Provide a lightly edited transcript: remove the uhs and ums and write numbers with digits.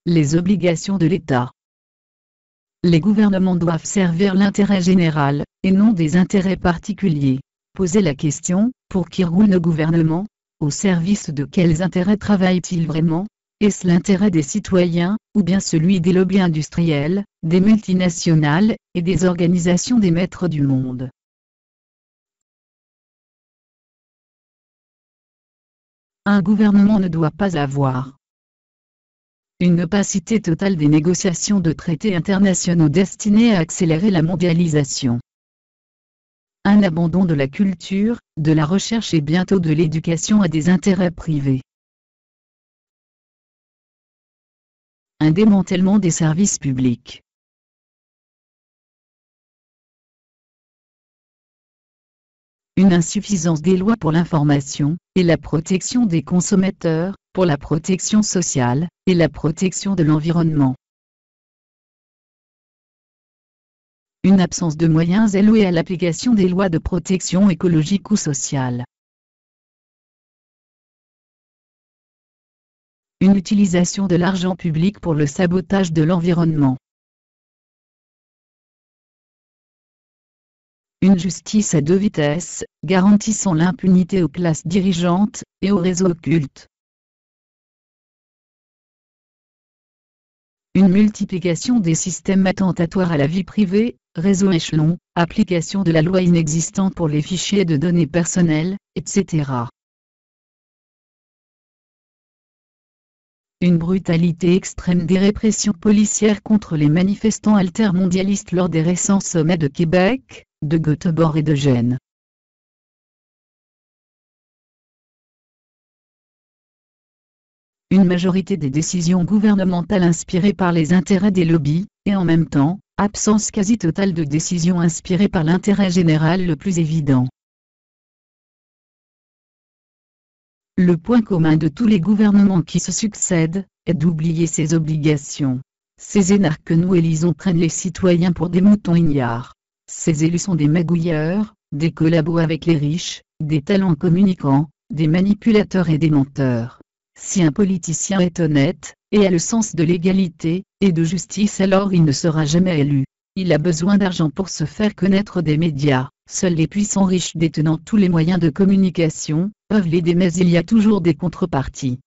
Les obligations de l'État. Les gouvernements doivent servir l'intérêt général, et non des intérêts particuliers. Posez la question, pour qui roule nos gouvernements? Au service de quels intérêts travaillent-ils vraiment? Est-ce l'intérêt des citoyens, ou bien celui des lobbies industriels, des multinationales, et des organisations des maîtres du monde? Un gouvernement ne doit pas avoir une opacité totale des négociations de traités internationaux destinés à accélérer la mondialisation. Un abandon de la culture, de la recherche et bientôt de l'éducation à des intérêts privés. Un démantèlement des services publics. Une insuffisance des lois pour l'information, et la protection des consommateurs, pour la protection sociale, et la protection de l'environnement. Une absence de moyens alloués à l'application des lois de protection écologique ou sociale. Une utilisation de l'argent public pour le sabotage de l'environnement. Une justice à deux vitesses, garantissant l'impunité aux classes dirigeantes, et aux réseaux occultes. Une multiplication des systèmes attentatoires à la vie privée, réseaux échelons, application de la loi inexistante pour les fichiers de données personnelles, etc. Une brutalité extrême des répressions policières contre les manifestants altermondialistes lors des récents sommets de Québec, de Göteborg et de Gênes. Une majorité des décisions gouvernementales inspirées par les intérêts des lobbies, et en même temps, absence quasi totale de décisions inspirées par l'intérêt général le plus évident. Le point commun de tous les gouvernements qui se succèdent, est d'oublier ses obligations. Ces énarques que nous élisons prennent les citoyens pour des moutons ignares. Ces élus sont des magouilleurs, des collabos avec les riches, des talents communicants, des manipulateurs et des menteurs. Si un politicien est honnête, et a le sens de l'égalité, et de justice, alors il ne sera jamais élu. Il a besoin d'argent pour se faire connaître des médias. Seuls les puissants riches détenant tous les moyens de communication peuvent l'aider, mais il y a toujours des contreparties.